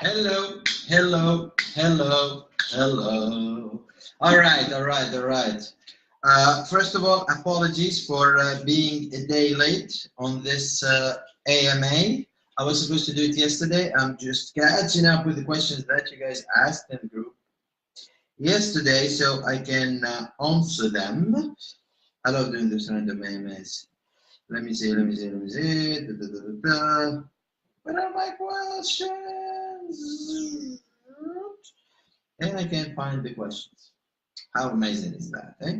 Hello, hello, hello, hello. All right, all right, all right. First of all, apologies for being a day late on this AMA. I was supposed to do it yesterday. I'm just catching up with the questions that you guys asked in the group yesterday so I can answer them. I love doing this random AMAs. Let me see, let me see, let me see. Da, da, da, da, da. What are my questions? And I can find the questions. How amazing is that, eh?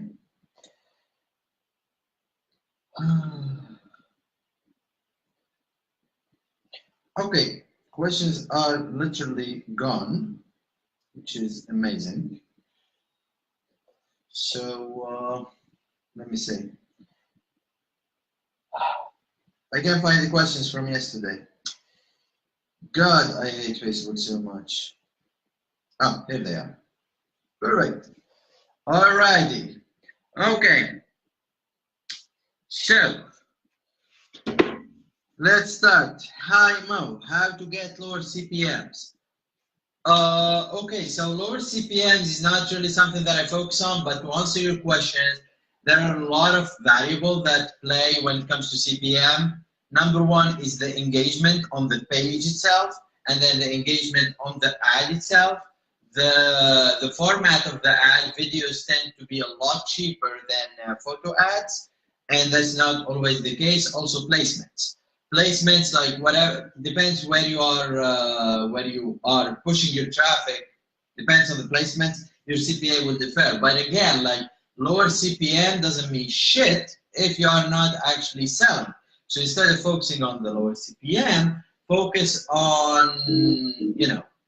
Okay, questions are literally gone, which is amazing. So let me see. I can't find the questions from yesterday. God, I hate Facebook so much. Oh, here they are. Perfect. Alrighty. Okay. So let's start. Hi Mo, how to get lower CPMs? Okay, so lower CPMs is not really something that I focus on, but to answer your questions, there are a lot of variables that play when it comes to CPM. Number one is the engagement on the page itself, and then the engagement on the ad itself. The format of the ad, videos tend to be a lot cheaper than photo ads, and that's not always the case. Also placements. Placements, like whatever, depends where you are pushing your traffic, depends on the placements, your CPA will differ. But again, like lower CPM doesn't mean shit if you are not actually selling. So instead of focusing on the lower CPM, focus on,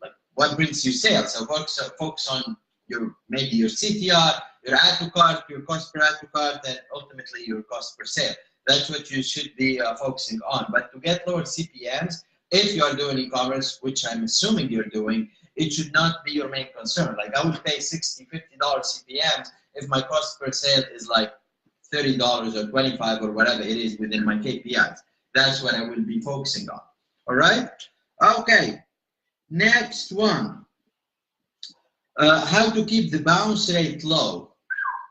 like what brings you sales. So focus on maybe your CTR, your add to cart, your cost per add to cart, and ultimately your cost per sale. That's what you should be focusing on. But to get lower CPMs, if you are doing e-commerce, which I'm assuming you're doing, it should not be your main concern. Like I would pay $60, $50 CPMs if my cost per sale is like $30 or $25 or whatever it is within my KPIs. That's what I will be focusing on. All right? Okay. Next one. How to keep the bounce rate low?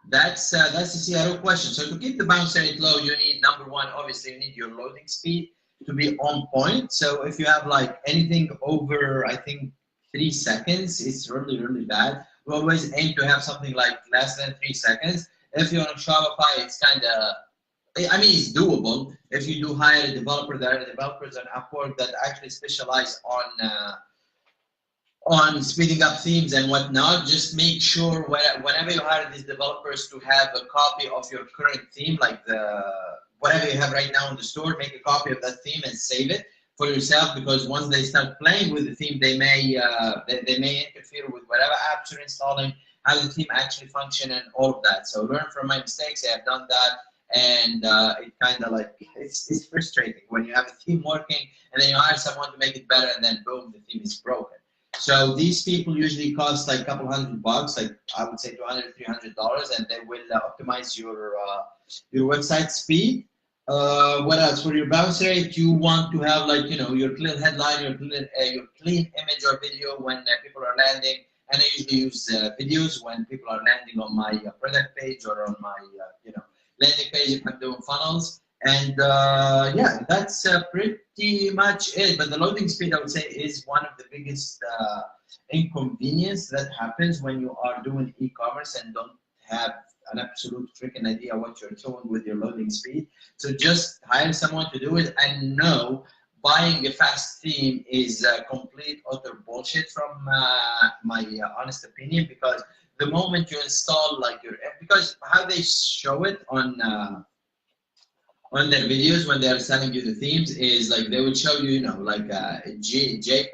That's the CRO question. So to keep the bounce rate low, you need, number one, obviously you need your loading speed to be on point. So if you have like anything over, I think 3 seconds, it's really, really bad. We always aim to have something like less than 3 seconds. If you're on Shopify, it's kind of, I mean, it's doable. If you do hire a developer, there are developers on Upwork that actually specialize on speeding up themes and whatnot. Just make sure whenever you hire these developers to have a copy of your current theme, like whatever you have right now in the store, make a copy of that theme and save it for yourself, because once they start playing with the theme, they may interfere with whatever apps you're installing, how the theme actually function and all of that. So learn from my mistakes. I have done that, and it kind of like it's frustrating when you have a theme working and then you hire someone to make it better, and then boom, the theme is broken. So these people usually cost like a couple $100, like I would say $200, $300, and they will optimize your website speed. What else? For your bounce rate, you want to have like, your clean headline, your clean image or video when people are landing. And I usually use videos when people are landing on my product page or on my landing page if I'm doing funnels. And yeah, that's pretty much it. But the loading speed, I would say, is one of the biggest inconvenience that happens when you are doing e-commerce and don't have an absolute freaking idea what you're doing with your loading speed. So just hire someone to do it, and know buying a fast theme is complete utter bullshit from my honest opinion, because the moment you install like because how they show it on their videos when they are selling you the themes is like they would show you, like a JPEG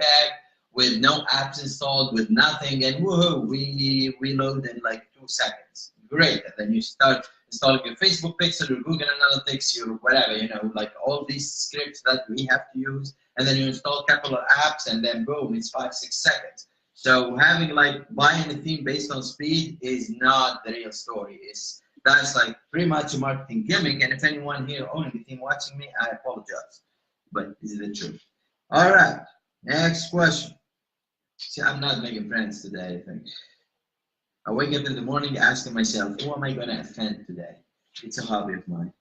with no apps installed, with nothing, and woohoo, we load in like 2 seconds. Great. And then you start installing your Facebook pixel, your Google Analytics, your whatever, like all these scripts that we have to use, and then you install a couple of apps, and then boom, it's 5, 6 seconds. So having like buying a theme based on speed is not the real story. That's like pretty much a marketing gimmick. And if anyone here owning the theme watching me, I apologize, but this is the truth. All right, next question. See, I'm not making friends today, I think. I wake up in the morning asking myself, who am I going to offend today? It's a hobby of mine.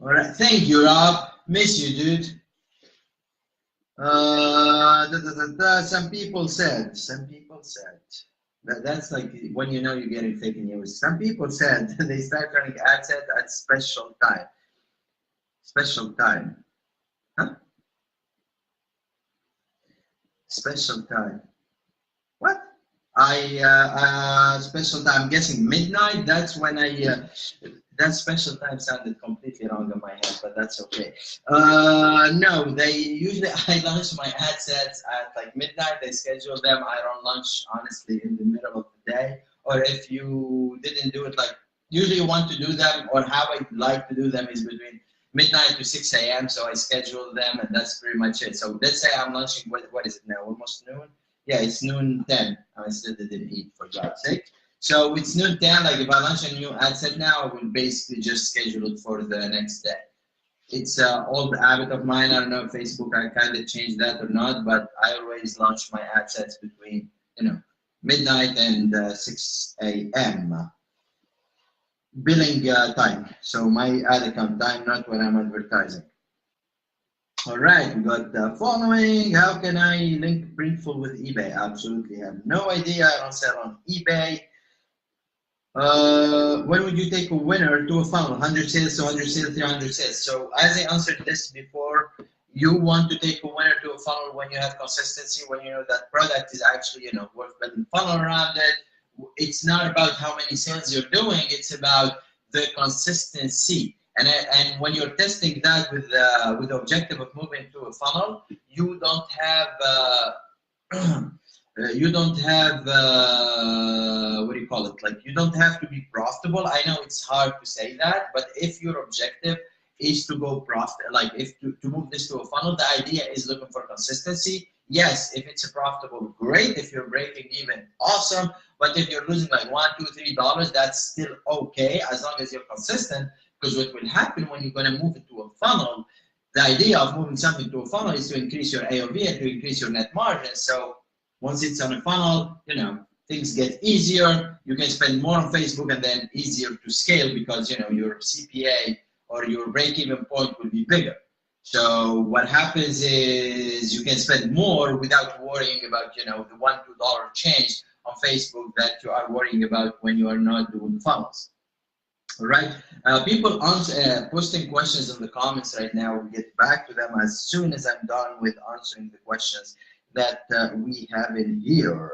All right, thank you, Rob. Miss you, dude. Some people said, that's like when you know you're getting fake news. Some people said they start running ad set at special time. Special time. Huh? Special time. What? Special time. I'm guessing midnight. That's when I. That special time sounded completely wrong in my head, but that's okay. No, they usually I launch my ad sets at like midnight. They schedule them. I don't launch honestly in the middle of the day. Or if you didn't do it, like usually you want to do them, or how I like to do them is between midnight to 6 a.m. So I schedule them, and that's pretty much it. So let's say I'm launching. What is it now? Almost noon. Yeah, it's noon 10. I still didn't eat, for God's sake. So it's noon 10, like if I launch a new ad set now, I will basically just schedule it for the next day. It's an old habit of mine. I don't know if Facebook, I kind of changed that or not, but I always launch my ad sets between, midnight and 6 a.m. Billing time. So my ad account time, not when I'm advertising. All right, we got the following. How can I link Printful with eBay? Absolutely have no idea. I don't sell on eBay. When would you take a winner to a funnel? 100 sales, 200 sales, 300 sales. So as I answered this before, you want to take a winner to a funnel when you have consistency, when you know that product is actually, worth building funnel around it. It's not about how many sales you're doing. It's about the consistency. And when you're testing that with the objective of moving to a funnel, you don't have what do you call it? Like you don't have to be profitable. I know it's hard to say that, but if your objective is to go profit, like if to move this to a funnel, the idea is looking for consistency. Yes, if it's a profitable, great. If you're breaking even, awesome. But if you're losing like $1, $2, $3, that's still okay as long as you're consistent. Because what will happen when you're going to move it to a funnel, the idea of moving something to a funnel is to increase your AOV and to increase your net margin. So once it's on a funnel, things get easier. You can spend more on Facebook and then easier to scale because, your CPA or your break-even point will be bigger. So what happens is you can spend more without worrying about, the $1, $2 change on Facebook that you are worrying about when you are not doing funnels. All right, people posting questions in the comments right now. We'll get back to them as soon as I'm done with answering the questions that we have in here.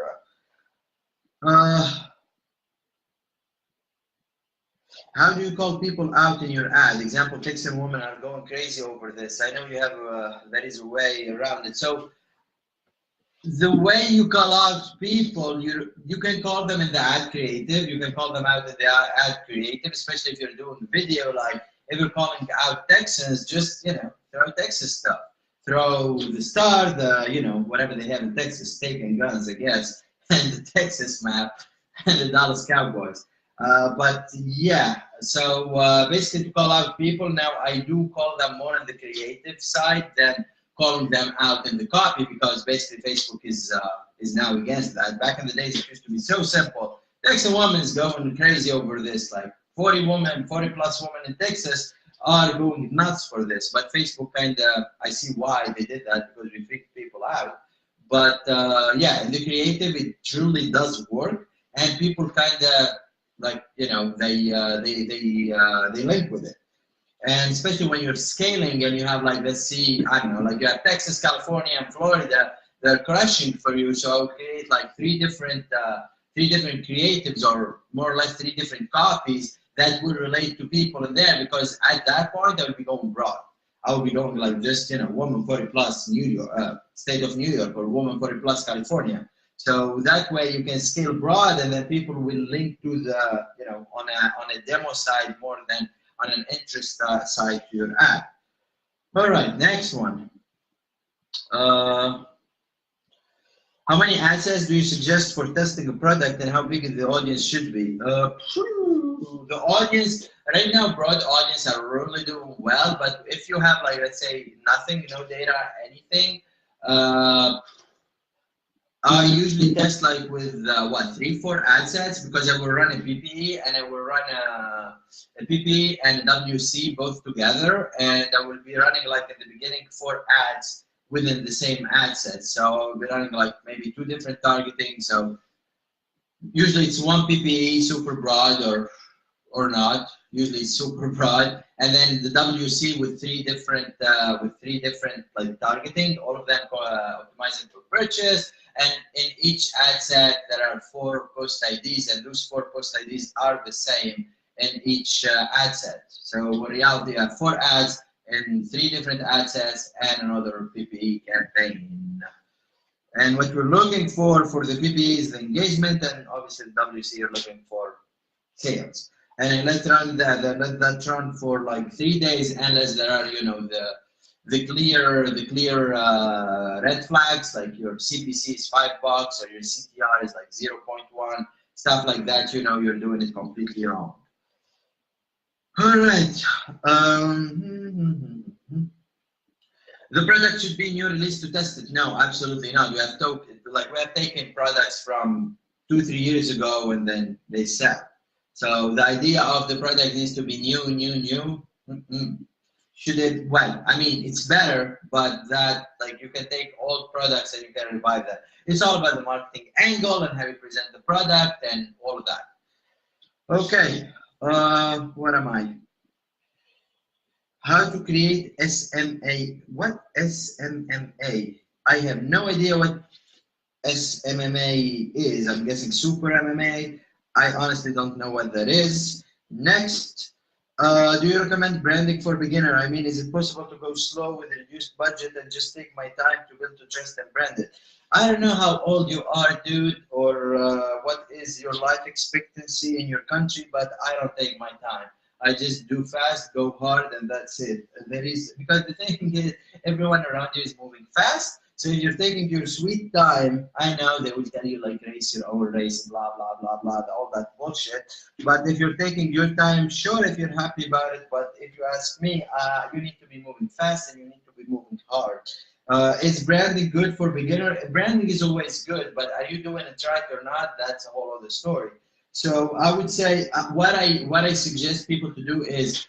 How do you call people out in your ad? Example, Texan women are going crazy over this. I know you have there is a way around it. So the way you call out people, you can call them in the ad creative. You can call them out in the ad creative, especially if you're doing video. Like if you're calling out Texans, just throw Texas stuff. Throw the star, whatever they have in Texas, steak and guns, I guess, and the Texas map, and the Dallas Cowboys. But yeah, so basically to call out people, now I do call them more on the creative side than calling them out in the copy, because basically Facebook is now against that. Back in the days, it used to be so simple. Texas women is going crazy over this, like 40 plus women in Texas are going nuts for this. But Facebook kind of, I see why they did that, because we freak people out. But yeah, in the creative, it truly does work, and people kind of like they link with it. And especially when you're scaling and you have like, let's see, I don't know, like you have Texas, California, and Florida, they're crushing for you. So I'll create like three different creatives, or more or less 3 different copies that will relate to people in there, because at that point I will be going broad. I will be going like just, woman 40 plus New York, state of New York, or woman 40 plus California. So that way you can scale broad, and then people will link to the, on a demo side more than on an interest side to your ad. All right, next one. How many ad sets do you suggest for testing a product, and how big the audience should be? The audience, right now, broad audience are really doing well, but if you have like, let's say nothing, no data, anything, I usually test like with what, 3-4 ad sets, because I will run a PPE and I will run a PPE and a WC both together, and I will be running like at the beginning 4 ads within the same ad set. So I'll be running like maybe 2 different targeting. So usually it's one PPE super broad or not. Usually it's super broad, and then the WC with three different like targeting, all of them optimizing for purchase. And in each ad set there are 4 post IDs, and those 4 post IDs are the same in each ad set. So in reality, you have 4 ads in 3 different ad sets and another PPE campaign. And what we're looking for the PPE is the engagement, and obviously the WC you're looking for sales. And let's run that run for like 3 days, unless there are, you know, the clear red flags, like your CPC is $5 or your CTR is like 0.1, stuff like that. You know, you're doing it completely wrong. All right. The product should be new release to test it. No, absolutely not. We have taken products from 2-3 years ago and then they sell. So the idea of the product needs to be new. Should it? Well, I mean, it's better, but that, like, you can take old products and you can revive that. It's all about the marketing angle and how you present the product and all of that. Okay, what am I? How to create SMA? What SMMA? I have no idea what SMMA is. I'm guessing Super MMA. I honestly don't know what that is. Next, do you recommend branding for beginner? I mean, is it possible to go slow with a reduced budget and just take my time to build to trust and brand it? I don't know how old you are, dude, or what is your life expectancy in your country, but I don't take my time. I just do fast, go hard, and that's it. Because the thing is, everyone around you is moving fast. So if you're taking your sweet time, I know they will tell you like race your own race, blah, blah, blah, blah, all that bullshit. But if you're taking your time, sure, if you're happy about it. But if you ask me, you need to be moving fast and you need to be moving hard. Is branding good for beginner? Branding is always good, but are you doing it right or not? That's a whole other story. So I would say what I suggest people to do is,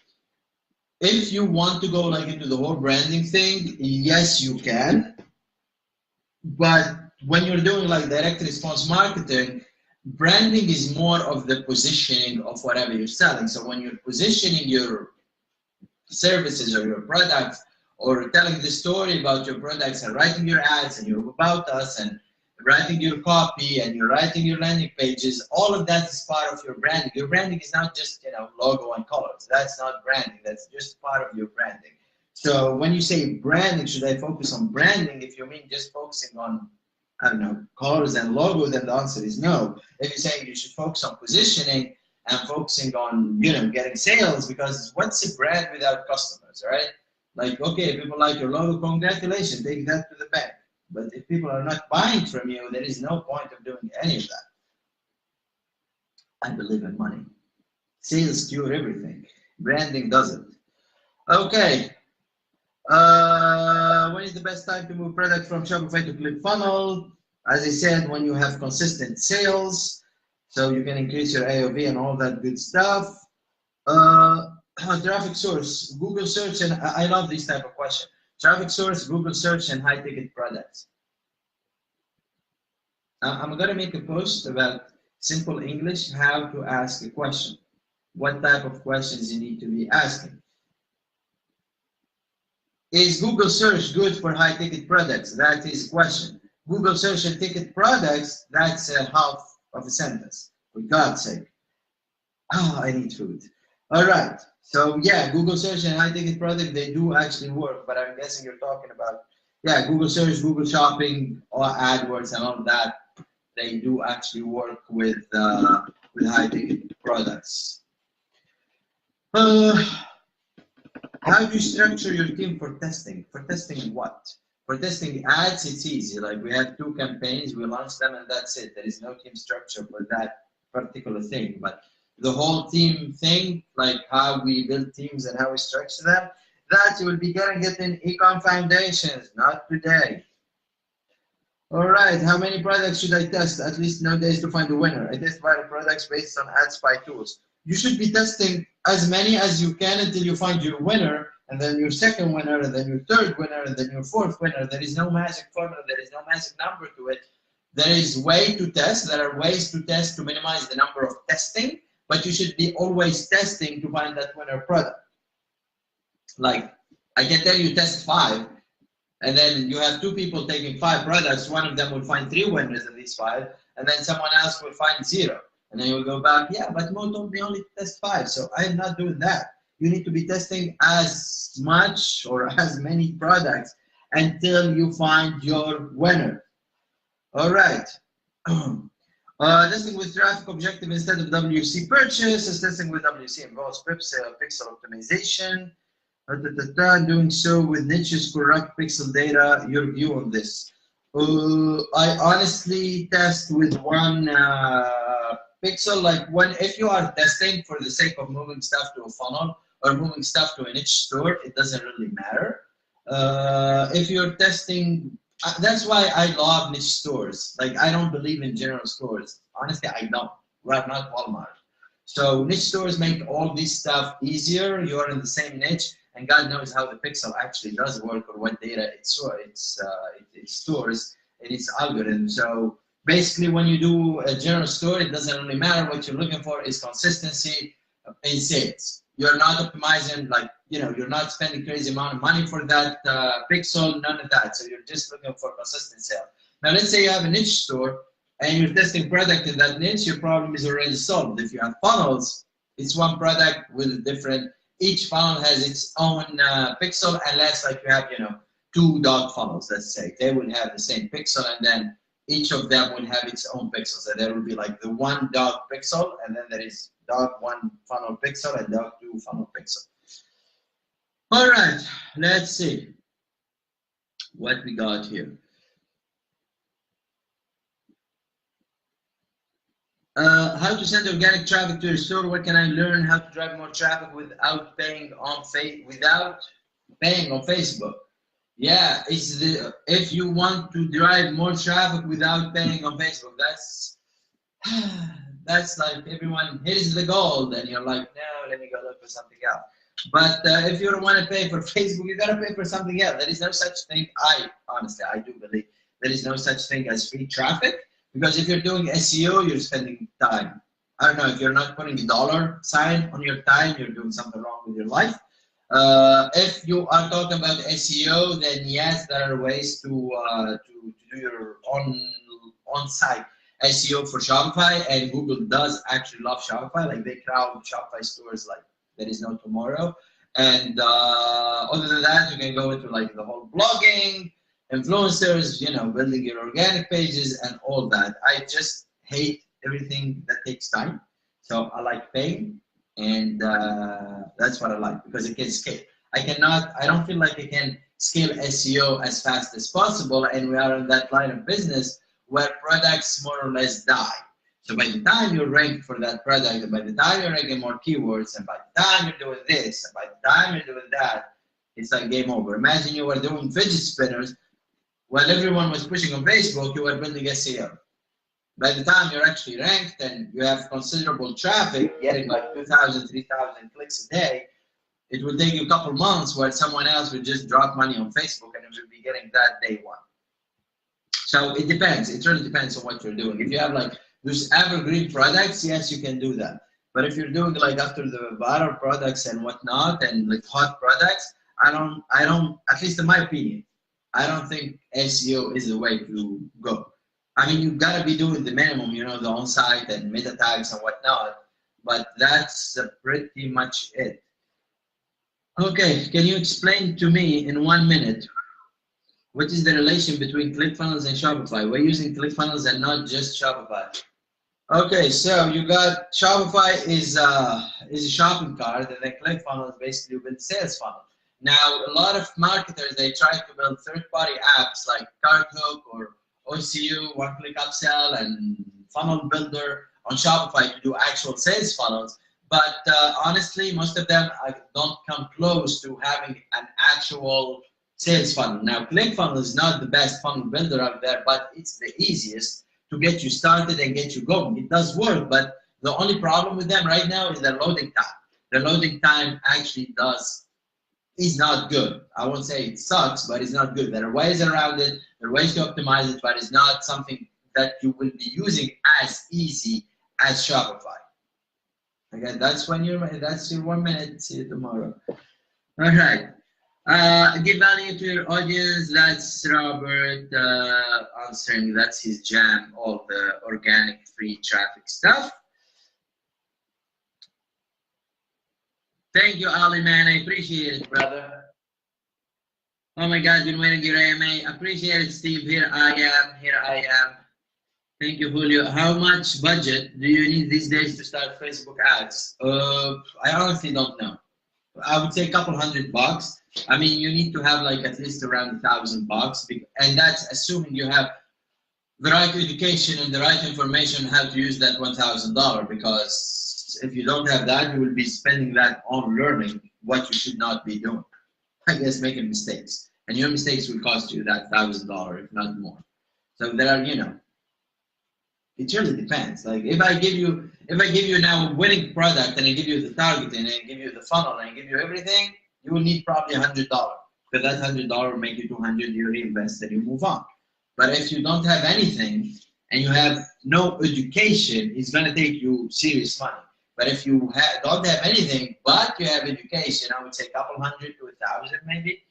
if you want to go like into the whole branding thing, yes, you can. But when you're doing like direct response marketing, branding is more of the positioning of whatever you're selling. So when you're positioning your services or your products, or telling the story about your products and writing your ads and your about us and writing your copy and you're writing your landing pages, all of that is part of your branding. Your branding is not just, you know, logo and colors. That's not branding. That's just part of your branding. So when you say branding, should I focus on branding? If you mean just focusing on, I don't know, colors and logo, then the answer is no. If you're saying you should focus on positioning and focusing on, you know, getting sales, because what's a brand without customers, right? Like, okay, if people like your logo, congratulations, take that to the bank. But if people are not buying from you, there is no point of doing any of that. I believe in money. Sales cure everything. Branding doesn't. Okay. When is the best time to move product from Shopify to ClickFunnels? As I said, when you have consistent sales, so you can increase your AOV and all that good stuff. Traffic source, Google search, and I love this type of question. Traffic source, Google search, and high ticket products. I'm going to make a post about simple English, how to ask a question. What type of questions you need to be asking. Is Google search good for high ticket products? That is a question. Google search and ticket products, that's a half of a sentence, for God's sake. Oh, I need food. All right. So yeah, Google search and high ticket product, they do actually work, but I'm guessing you're talking about, yeah, Google search, Google shopping, or AdWords and all of that. They do actually work with high ticket products. How do you structure your team for testing? For testing what? For testing ads, it's easy. Like, we have 2 campaigns, we launch them, and that's it. There is no team structure for that particular thing. But the whole team thing, like how we build teams and how we structure them, that you will be getting it in Econ Foundations, not today. All right, how many products should I test? At least nowadays to find a winner. I test various products based on ad spy tools. You should be testing as many as you can until you find your winner, and then your second winner, and then your third winner, and then your fourth winner. There is no magic formula. There is no magic number to it. There is way to test. There are ways to test to minimize the number of testing, but you should be always testing to find that winner product. Like, I can tell you test 5, and then you have 2 people taking 5 products. One of them will find 3 winners in these 5, and then someone else will find 0. And then you will go back, yeah, but Mo told me only test 5, so I'm not doing that. You need to be testing as much or as many products until you find your winner. All right. Testing with traffic objective instead of WC purchase. Testing with WC involves pixel optimization. Doing so with niches correct pixel data. Your view on this? I honestly test with one pixel. Like if you are testing for the sake of moving stuff to a funnel or moving stuff to a niche store, it doesn't really matter. If you're testing, that's why I love niche stores. Like I don't believe in general stores. Honestly, I don't. Right, not Walmart. So niche stores make all this stuff easier. You're in the same niche, and God knows how the pixel actually does work or what data it stores in its algorithm. So basically, when you do a general store, it doesn't really matter. What you're looking for is consistency in sales. You're not optimizing, like, you're not spending crazy amount of money for that pixel, none of that. So you're just looking for consistent sale. Now, let's say you have a niche store and you're testing product in that niche, your problem is already solved. If you have funnels, it's one product with different, each funnel has its own pixel, unless like you have, 2 dog funnels, let's say. They will have the same pixel, and then each of them will have its own pixel. So there will be like the 1 dog pixel, and then there is dog 1 funnel pixel and dog 2 funnel pixel. All right, let's see what we got here. How to send organic traffic to your store? What can I learn? How to drive more traffic without paying on Facebook? Yeah, if you want to drive more traffic without paying on Facebook, that's like everyone hits the goal, and you're like, no, let me go look for something else. But if you don't want to pay for Facebook, you gotta pay for something else. There is no such thing. Honestly, I do believe there is no such thing as free traffic, because if you're doing SEO, you're spending time. I don't know, if you're not putting a dollar sign on your time, you're doing something wrong with your life. If you are talking about SEO, then yes, there are ways to do your on-site SEO for Shopify, and Google does actually love Shopify. Like they crowd Shopify stores like there is no tomorrow. And other than that, you can go into like the whole blogging, influencers, building your organic pages and all that. I just hate everything that takes time. So I like paying, and that's what I like, because it can scale. I don't feel like I can scale SEO as fast as possible, and we are in that line of business where products more or less die. So by the time you're ranked for that product, and by the time you're ranking more keywords, and by the time you're doing this, and by the time you're doing that, it's like game over. Imagine you were doing fidget spinners while everyone was pushing on Facebook, you were building SEO. By the time you're actually ranked and you have considerable traffic, getting like 2,000, 3,000 clicks a day, it will take you a couple months where someone else will just drop money on Facebook and it will be getting that day 1. So it depends. It really depends on what you're doing. If you have like those evergreen products, yes, you can do that. But if you're doing like after the viral products and whatnot, and like hot products, I don't, at least in my opinion, I don't think SEO is the way to go. I mean, you gotta be doing the minimum, the on-site and meta tags and whatnot, but that's pretty much it. Okay, can you explain to me in 1 minute, what is the relation between ClickFunnels and Shopify? We're using ClickFunnels and not just Shopify. Okay, so you got Shopify is a shopping cart, and then ClickFunnels basically build sales funnel. Now, a lot of marketers, they try to build third-party apps like CartHook or OCU, One-Click Upsell, and Funnel Builder. on Shopify to do actual sales funnels. But honestly, most of them don't come close to having an actual sales funnel. Now, ClickFunnels is not the best funnel builder out there, but it's the easiest to get you started and get you going. It does work, but the only problem with them right now is their loading time. The loading time actually is not good. I won't say it sucks, but it's not good. There are ways around it. There are ways to optimize it, but it's not something that you will be using as easy as Shopify. Okay, that's your 1 minute. See you tomorrow. All right. Give value to your audience. That's Robert answering. That's his jam. All the organic free traffic stuff. Thank you, Ali, man. I appreciate it, brother. Oh my God, been waiting your AMA. Appreciate it, Steve. Here I am. Thank you, Julio. How much budget do you need these days to start Facebook ads? I honestly don't know. I would say a couple $100. I mean, you need to have like at least around $1,000, and that's assuming you have the right education and the right information how to use that $1,000. Because if you don't have that, you will be spending that on learning what you should not be doing. I guess making mistakes, and your mistakes will cost you that $1,000, if not more. So there are, it really depends. Like if I give you now a winning product and I give you the targeting and I give you the funnel and I give you everything, you will need probably $100. Because that $100 will make you $200. You reinvest and you move on. But if you don't have anything and you have no education, it's going to take you serious money. But if you don't have anything but you have education, I would say a couple hundred to 1,000 maybe.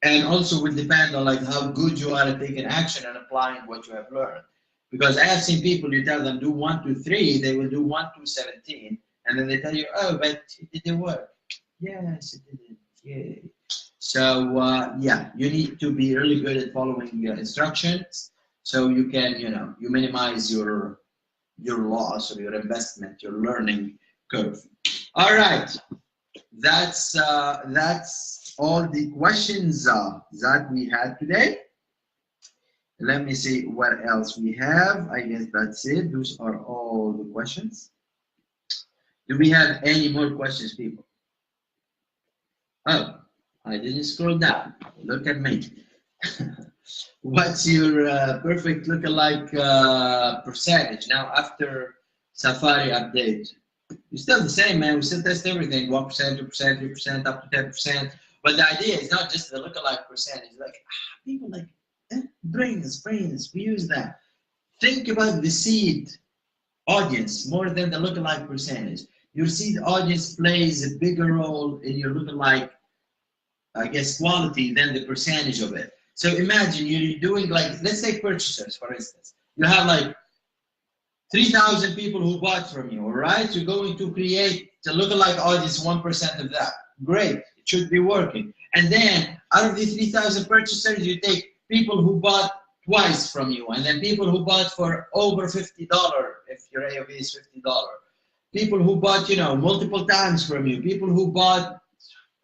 And also will depend on like how good you are at taking action and applying what you have learned. Because I have seen people, you tell them do 1 to 3, they will do 1 to 17, and then they tell you, oh, but it didn't work. Yes, it didn't. Yay. So yeah, you need to be really good at following your instructions, so you can, you minimize your loss or your investment, your learning curve. All right, that's all the questions that we had today. Let me see what else we have. I guess that's it. Those are all the questions. Do we have any more questions, people? Oh, I didn't scroll down. Look at me. What's your perfect lookalike percentage now after Safari update? It's still the same, man. We still test everything. 1%, 2%, 3%, up to 10%. But the idea is not just the lookalike percentage. Like people like brains, we use that. Think about the seed audience more than the lookalike percentage. Your seed audience plays a bigger role in your lookalike, I guess, quality than the percentage of it. So imagine you're doing like, let's say purchasers, for instance. You have like 3,000 people who bought from you, all right? You're going to create the lookalike audience 1% of that. Great, it should be working. And then out of these 3,000 purchasers, you take people who bought twice from you, and then people who bought for over $50 if your AOV is $50. People who bought, multiple times from you. People who bought,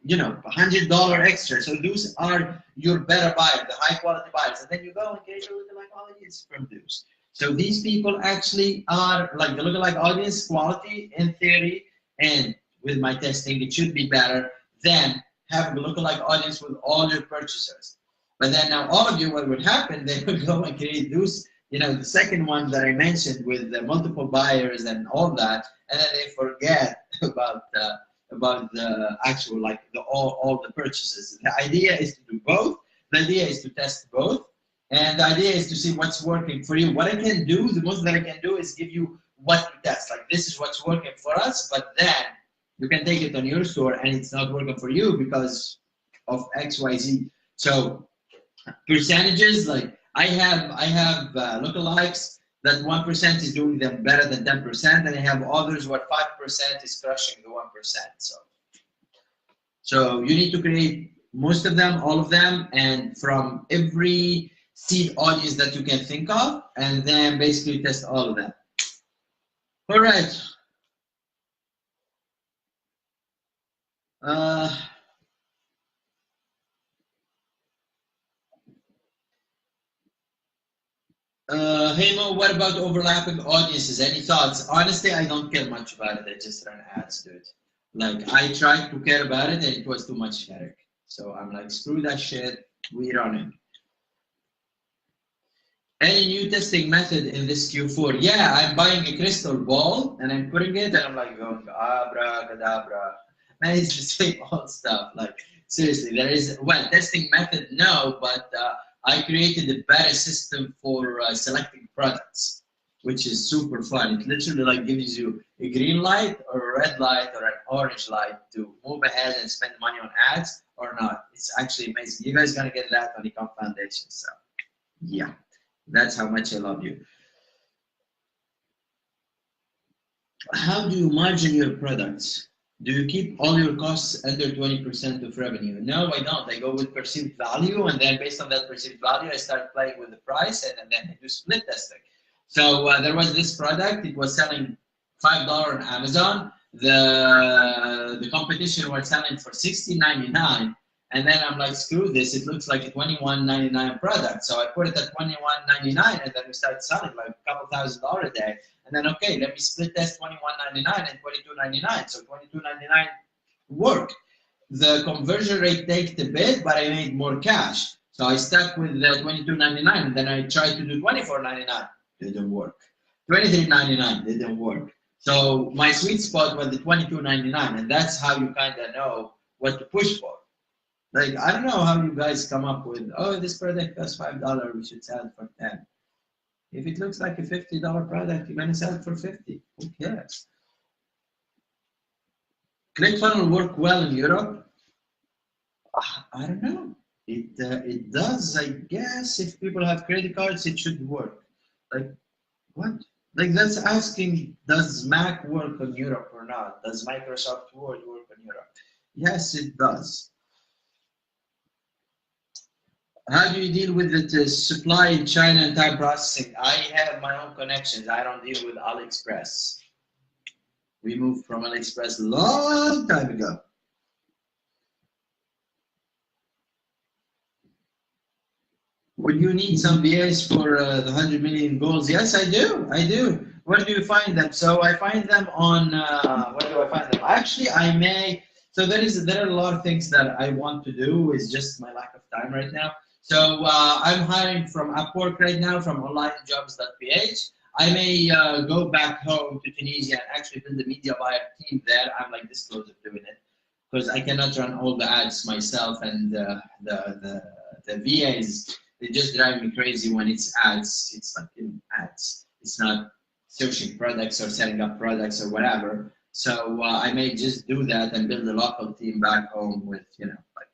$100 extra. So those are your better buyers, the high quality buyers. And then you go and get your lookalike audience from those. So these people actually are like the lookalike audience quality in theory, and with my testing, it should be better than having a lookalike audience with all your purchasers. But then now all of you, what would happen, they would go and create those, the second one that I mentioned with the multiple buyers and all that, and then they forget about the actual, like all the purchases. The idea is to do both. The idea is to test both. And the idea is to see what's working for you. What I can do, the most that I can do is give you what to test. Like this is what's working for us, but then you can take it on your store and it's not working for you because of X, Y, Z. So percentages, like I have lookalikes that 1% is doing them better than 10%, and I have others where 5% is crushing the 1%. So you need to create most of them, all of them, and from every seed audience that you can think of, and then basically test all of them. All right. Hey Mo, what about overlapping audiences? Any thoughts? Honestly, I don't care much about it. I just run ads, dude. Like, I tried to care about it and it was too much headache. So I'm like, screw that shit. We run it. Any new testing method in this Q4? Yeah, I'm buying a crystal ball and I'm putting it and I'm like going abracadabra. Man, it's the same old stuff. Like, seriously, there is, well, testing method, no, but I created a better system for selecting products, which is super fun. It literally like gives you a green light or a red light or an orange light to move ahead and spend money on ads or not. It's actually amazing. You guys gonna get that on Ecom Foundation. So yeah, that's how much I love you. How do you margin your products? Do you keep all your costs under 20% of revenue? No, I don't. I go with perceived value, and then based on that perceived value, I start playing with the price, and then I do split testing. So there was this product. It was selling $5 on Amazon. The competition was selling for $16.99. And then I'm like, screw this. It looks like a $21.99 product. So I put it at $21.99, and then we started selling like a couple $1,000s a day. And then, okay, let me split test $21.99 and $22.99. So $22.99 worked. The conversion rate taked a bit, but I made more cash. So I stuck with the $22.99, and then I tried to do $24.99. Didn't work. $23.99 didn't work. So my sweet spot was the $22.99, and that's how you kind of know what to push for. Like, I don't know how you guys come up with, oh, this product costs $5, we should sell it for 10. If it looks like a $50 product, you're gonna sell it for 50. Who cares? ClickFunnels work well in Europe? I don't know. It does, I guess. If people have credit cards, it should work. Like, what? Like, that's asking, does Mac work on Europe or not? Does Microsoft Word work on Europe? Yes, it does. How do you deal with the supply in China and time processing? I have my own connections. I don't deal with AliExpress. We moved from AliExpress a long time ago. Would you need some VAs for the 100 million goals? Yes, I do. I do. Where do you find them? So I find them on, where do I find them? Actually, I may, so there are a lot of things that I want to do. It's just my lack of time right now. So I'm hiring from Upwork right now, from onlinejobs.ph. I may go back home to Tunisia and actually build a media buyer team there. I'm like this close of doing it because I cannot run all the ads myself, and the VAs, they just drive me crazy when it's ads. It's like ads. It's not searching products or setting up products or whatever. So I may just do that and build a local team back home with, you know, like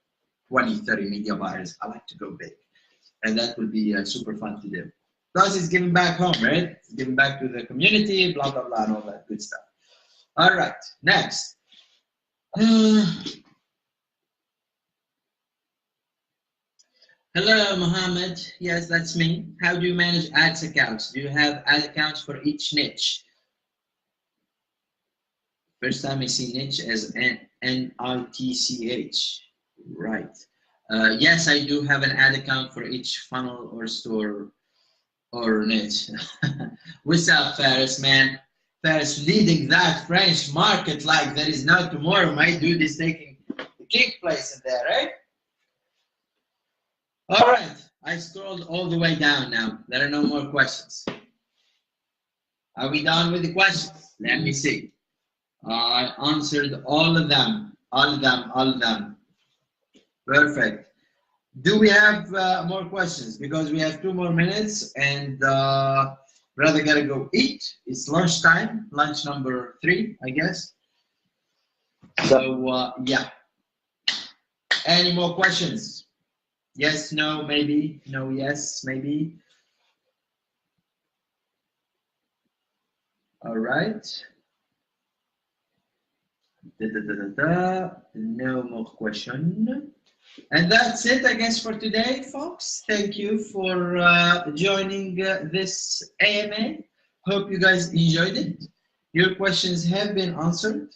20, 30 media buyers. I like to go big, and that would be super fun to do. Plus, it's giving back home, right? It's giving back to the community, blah, blah, blah, and all that good stuff. All right, next. Hello, Mohamed. Yes, that's me. How do you manage ads accounts? Do you have ad accounts for each niche? First time I see niche as N-I-T-C-H. Right. Yes, I do have an ad account for each funnel or store or niche. What's up, Faris, man? Faris leading that French market like there is no tomorrow. My dude is taking the king place in there, right? All right, I scrolled all the way down now. There are no more questions. Are we done with the questions? Let me see. I answered all of them, all of them, all of them. Perfect. Do we have more questions? Because we have 2 more minutes and brother gotta go eat. It's lunchtime, lunch number 3, I guess. So yeah. Any more questions? Yes, no, maybe. No, yes, maybe. All right. No more question. And that's it, I guess, for today, folks. Thank you for joining this AMA. Hope you guys enjoyed it. Your questions have been answered.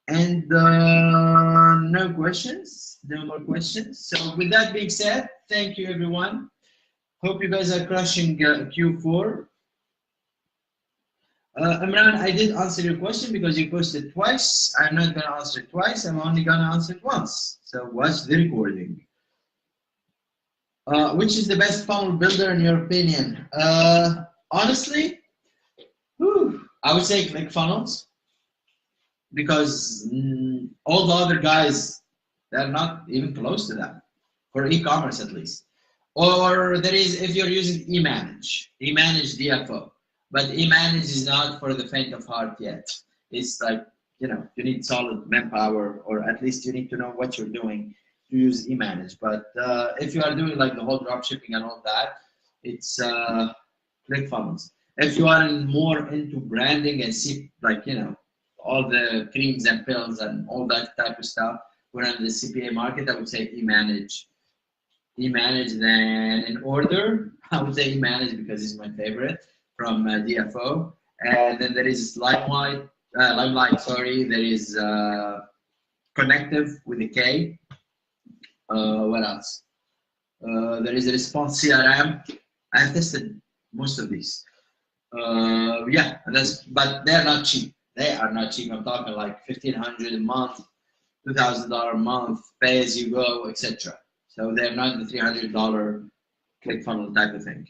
And no questions, no more questions. So with that being said, thank you, everyone. Hope you guys are crushing Q4. Imran, I did answer your question because you posted twice. I'm not going to answer it twice. I'm only going to answer it once. So watch the recording. Which is the best funnel builder in your opinion? Honestly, I would say ClickFunnels, because all the other guys, they're not even close to that, for e-commerce at least. Or there is, if you're using eManage DFO. But eManage is not for the faint of heart yet. It's like, you know, you need solid manpower, or at least you need to know what you're doing to use eManage. But if you are doing like the whole drop shipping and all that, it's ClickFunnels. If you are more into branding and see, like, you know, all the creams and pills and all that type of stuff, we're in the CPA market, I would say eManage. eManage, then in order, I would say eManage because it's my favorite from DFO. And then there is Limelight, sorry. There is Connective with a K. What else? There is a Response CRM. I have tested most of these. Yeah, but they're not cheap. They are not cheap. I'm talking like $1,500 a month, $2,000 a month, pay as you go, etc. So they're not the $300 ClickFunnels type of thing.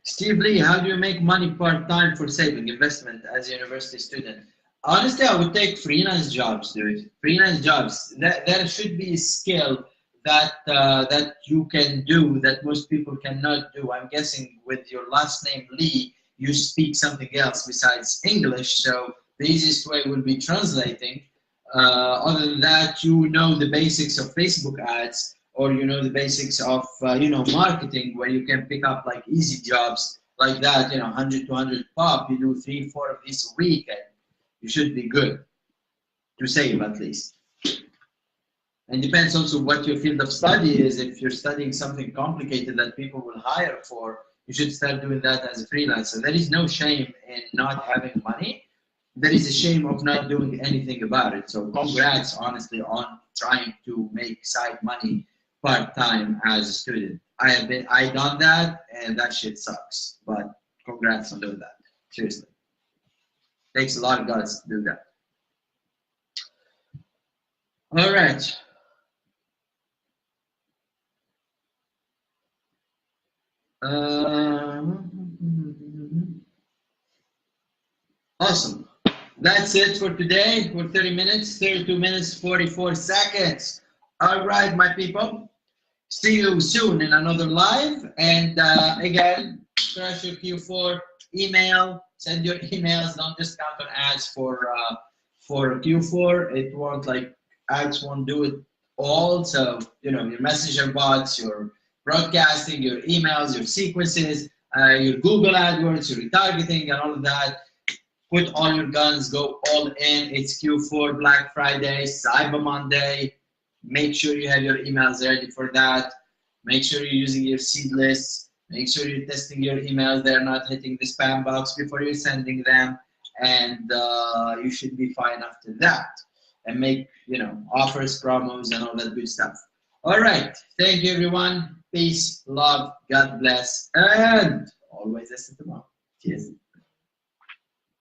Steve Lee, how do you make money part-time for saving investment as a university student? Honestly, I would take freelance jobs, dude. Freelance jobs. There should be a skill that that you can do that most people cannot do. I'm guessing with your last name Lee, you speak something else besides English, so the easiest way will be translating. Other than that, you know the basics of Facebook ads, or you know the basics of you know, marketing, where you can pick up like easy jobs like that, you know, 100 to 100 pop. You do 3-4 of these a week, and you should be good to save at least. And depends also what your field of study is. If you're studying something complicated that people will hire for, you should start doing that as a freelancer. There is no shame in not having money. There is a shame of not doing anything about it. So congrats, honestly, on trying to make side money part-time as a student. I done that, and that shit sucks. But congrats on doing that. Seriously. Takes a lot of guts to do that. All right. Awesome. That's it for today. For 30 minutes, 32 minutes, 44 seconds. All right, my people. See you soon in another live. And again, crush your Q4 email. Send your emails. Don't just count on ads for Q4. It won't, like, ads won't do it all. So, you know, your messenger bots, your broadcasting, your emails, your sequences, your Google AdWords, your retargeting, and all of that. Put all your guns, go all in. It's Q4, Black Friday, Cyber Monday. Make sure you have your emails ready for that. Make sure you're using your seed lists. Make sure you're testing your emails. They're not hitting the spam box before you're sending them. And you should be fine after that. And make, you know, offers, promos, and all that good stuff. All right. Thank you, everyone. Peace, love, God bless, and always listen tomorrow. Cheers.